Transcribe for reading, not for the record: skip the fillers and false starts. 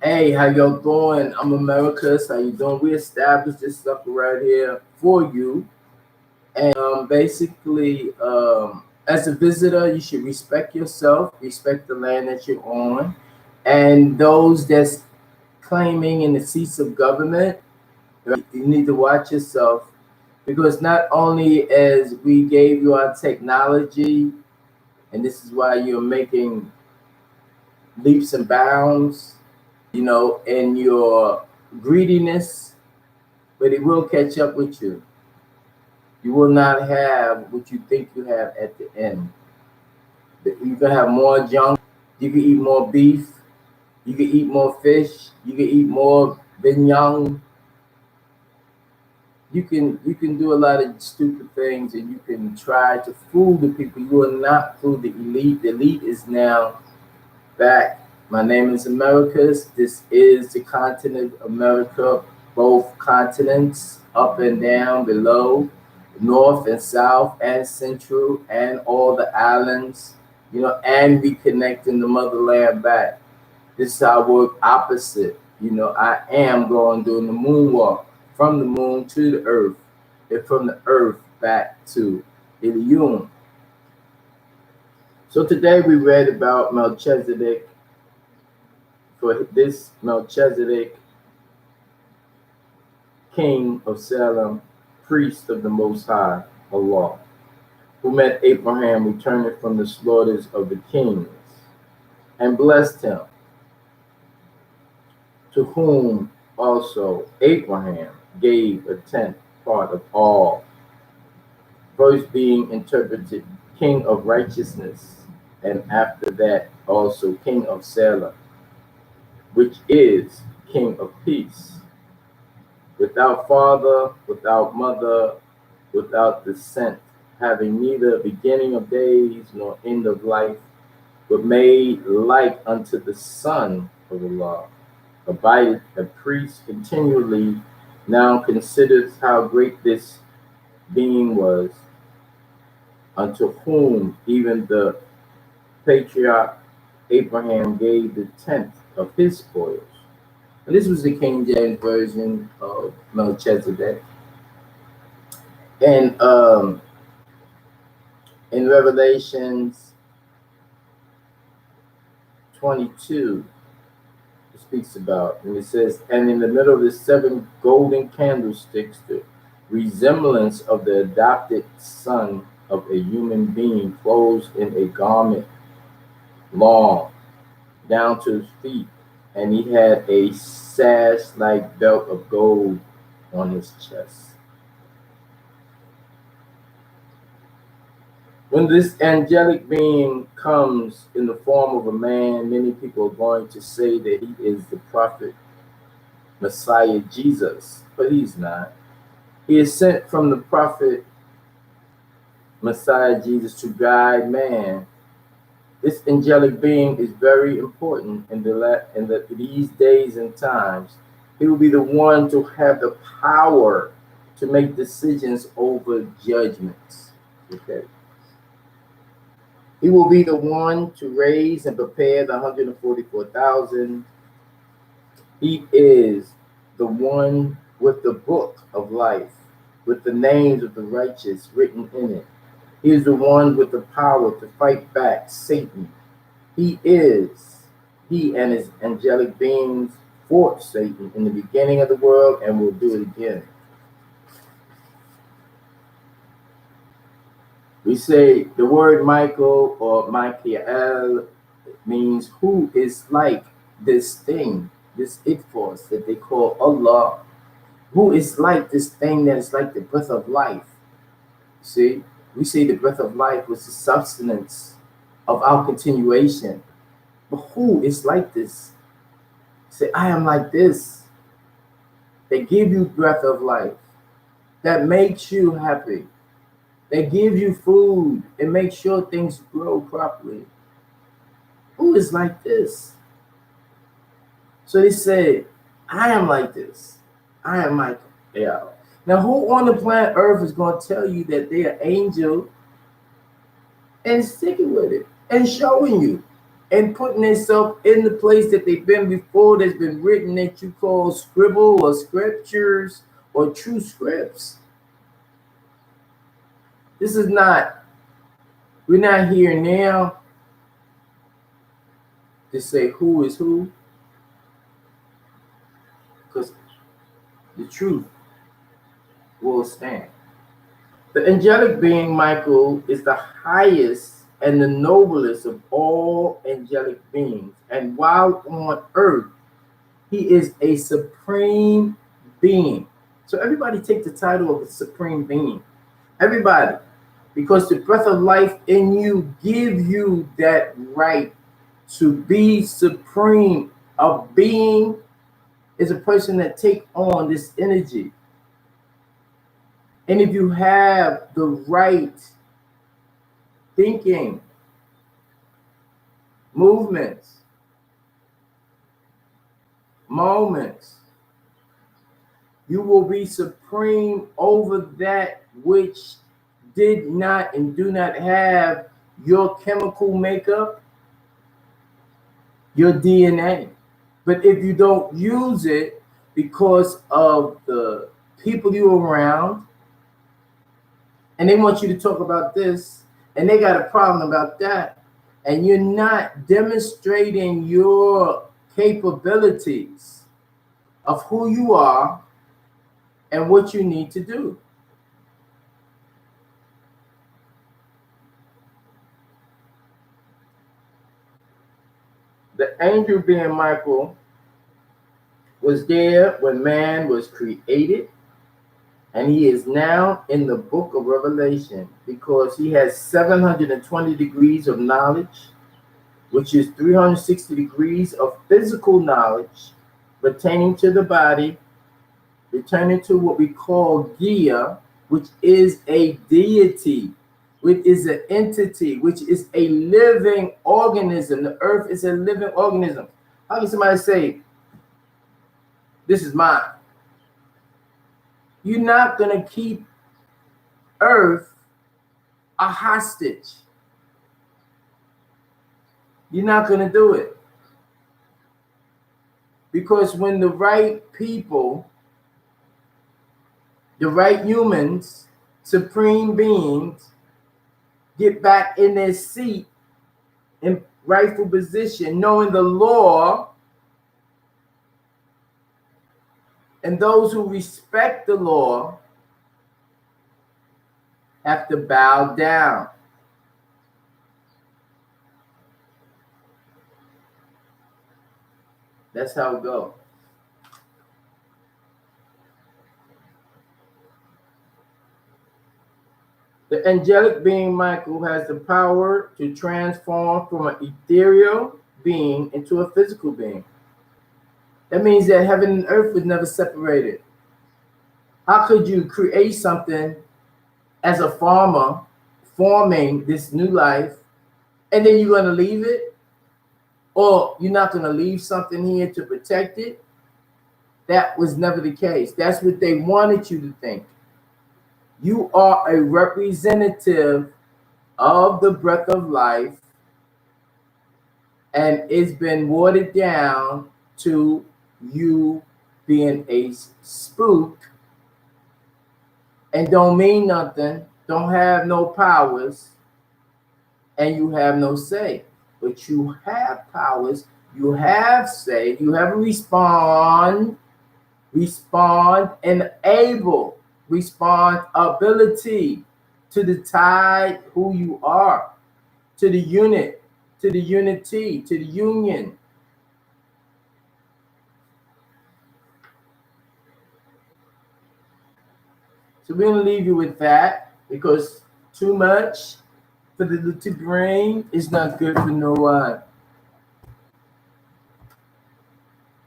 Hey, how y'all doing? I'm Americus. How you doing? We established this stuff right here for you. And basically, as a visitor, you should respect yourself, respect the land that you're on, and those that's claiming in the seats of government. You need to watch yourself because not only as we gave you our technology, and this is why you're making leaps and bounds, in your greediness, but it will catch up with you. You will not have what you think you have at the end. You can have more junk. You can eat more beef. You can eat more fish. You can eat more vinyang. You can do a lot of stupid things, and you can try to fool the people. You will not fool the elite. The elite is now back. My name is Americas. This is the continent of America, both continents, up and down, below, north and south, and central, and all the islands, and reconnecting the motherland back. This is how I work opposite. I am going doing the moonwalk from the moon to the earth, and from the earth back to Ilium. So today we read about Melchizedek. For this Melchizedek, king of Salem, priest of the Most High, Allah, who met Abraham returning from the slaughters of the kings, and blessed him, to whom also Abraham gave a tenth part of all, first being interpreted king of righteousness, and after that also king of Salem, which is king of peace, without father, without mother, without descent, having neither beginning of days nor end of life, but made like unto the Son of Allah, abideth a priest continually, now considers how great this being was, unto whom even the patriarch Abraham gave the tenth of his spoils. And this was the King James version of Melchizedek. And in Revelations 22, it speaks about, and it says, and in the middle of the seven golden candlesticks, the resemblance of the adopted son of a human being, clothed in a garment long down to his feet, and he had a sash like belt of gold on his chest. When this angelic being comes in the form of a man, many people are going to say that he is the prophet Messiah Jesus, but he's not. He is sent from the prophet Messiah Jesus to guide man. This angelic being is very important in these days and times. He will be the one to have the power to make decisions over judgments. Okay. He will be the one to raise and prepare the 144,000. He is the one with the book of life, with the names of the righteous written in it. He is the one with the power to fight back Satan. He and his angelic beings fought Satan in the beginning of the world and will do it again. We say the word Michael or Michael means who is like this thing, this it force that they call Allah. Who is like this thing that is like the breath of life? See, we say the breath of life was the substance of our continuation. But who is like this? Say, I am like this. They give you breath of life. That makes you happy. They give you food and make sure things grow properly. Who is like this? So they say, I am like this. I am Michael. Yeah. Now, who on the planet Earth is going to tell you that they are angel and sticking with it and showing you and putting themselves in the place that they've been before that's been written that you call scribble or scriptures or true scripts. This is not, we're not here now to say who is who, because the truth will stand. The angelic being Michael is the highest and the noblest of all angelic beings. And while on earth, he is a supreme being. So everybody take the title of a supreme being. Everybody. Because the breath of life in you give you that right to be supreme. A being is a person that take on this energy. And if you have the right thinking, movements, moments, you will be supreme over that which did not and do not have your chemical makeup, your DNA. But if you don't use it because of the people you're around, and they want you to talk about this, and they got a problem about that, and you're not demonstrating your capabilities of who you are and what you need to do. The angel being Michael was there when man was created, and he is now in the book of Revelation because he has 720 degrees of knowledge, which is 360 degrees of physical knowledge pertaining to the body, returning to what we call Gia, which is a deity, which is an entity, which is a living organism. The earth is a living organism. How can somebody say, this is mine? You're not going to keep earth a hostage. You're not going to do it. Because when the right people, the right humans, supreme beings, get back in their seat in rightful position, knowing the law, and those who respect the law have to bow down. That's how it goes. The angelic being Michael has the power to transform from an ethereal being into a physical being. That means that heaven and earth was never separated. How could you create something as a farmer, forming this new life, and then you're going to leave it? Or you're not going to leave something here to protect it? That was never the case. That's what they wanted you to think. You are a representative of the breath of life, and it's been watered down to you being a spook and don't mean nothing, don't have no powers, and you have no say. But you have powers, you have say, you have respond and able, respond ability to the tide who you are, to the unit, to the unity, to the union. So we're going to leave you with that, because too much for the little brain is not good for no one.